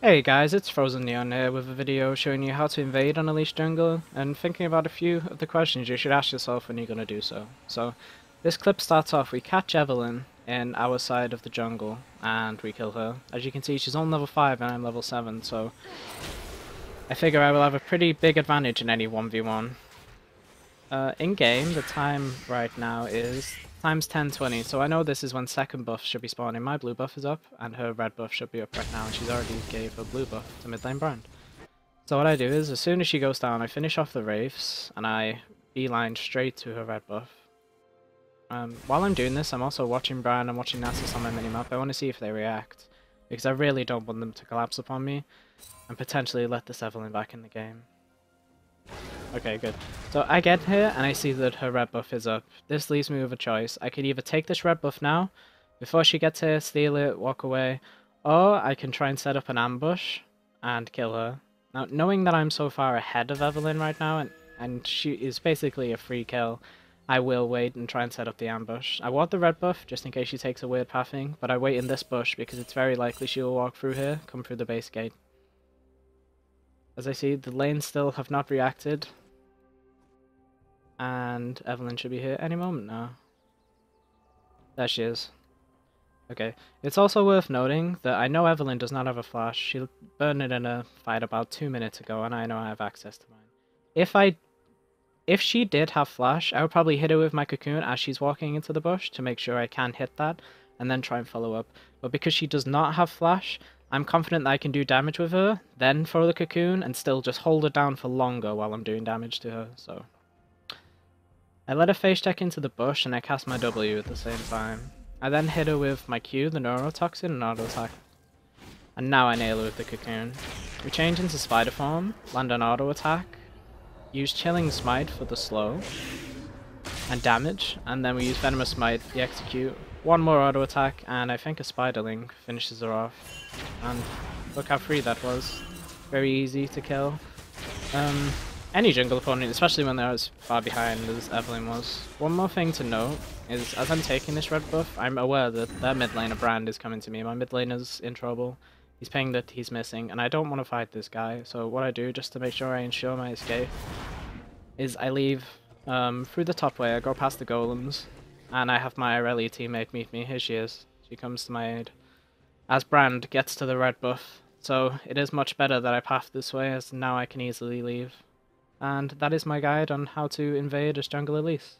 Hey guys, it's Frozen Neon here with a video showing you how to invade on Elise jungle and thinking about a few of the questions you should ask yourself when you're going to do so. So, this clip starts off, we catch Evelyn in our side of the jungle and we kill her. As you can see, she's on level 5 and I'm level 7, so I figure I will have a pretty big advantage in any 1v1. In game, the time right now is times 10:20, so I know this is when second buff should be spawning. My blue buff is up, and her red buff should be up right now, and she's already gave her blue buff to mid lane brand. So what I do is, as soon as she goes down, I finish off the wraiths, and I beeline straight to her red buff. While I'm doing this, I'm also watching Brian and watching Nasus on my minimap. I want to see if they react, because I really don't want them to collapse upon me, and potentially let this Evelyn back in the game. Okay, good. So I get here and I see that her red buff is up. This leaves me with a choice. I could either take this red buff now, before she gets here, steal it, walk away, or I can try and set up an ambush and kill her. Now, knowing that I'm so far ahead of Evelyn right now, and she is basically a free kill, I will wait and try and set up the ambush. I want the red buff, just in case she takes a weird pathing, but I wait in this bush because it's very likely she will walk through here, come through the base gate. As I see, the lanes still have not reacted. And Evelyn should be here any moment now. There she is. Okay, it's also worth noting that I know Evelyn does not have a flash. She burned it in a fight about 2 minutes ago, and I know I have access to mine. If she did have flash, I would probably hit her with my cocoon as she's walking into the bush to make sure I can hit that, and then try and follow up. But because she does not have flash, I'm confident that I can do damage with her, then throw the cocoon, and still just hold her down for longer while I'm doing damage to her, so... I let her phase check into the bush and I cast my W at the same time. I then hit her with my Q, the neurotoxin, and auto attack. And now I nail her with the cocoon. We change into spider form, land an auto attack, use chilling smite for the slow and damage, and then we use venomous smite, the execute, one more auto attack, and I think a spiderling finishes her off. And look how free that was. Very easy to kill. Any jungle opponent, especially when they're as far behind as Evelyn was. One more thing to note is, as I'm taking this red buff, I'm aware that their mid laner Brand is coming to me. My mid laner's in trouble. He's paying that he's missing, and I don't want to fight this guy. So what I do, just to make sure I ensure my escape, is I leave through the top way. I go past the golems, and I have my Irelia teammate meet me. Here she is. She comes to my aid. As Brand gets to the red buff, so it is much better that I path this way, as now I can easily leave. And that is my guide on how to invade as jungle Elise.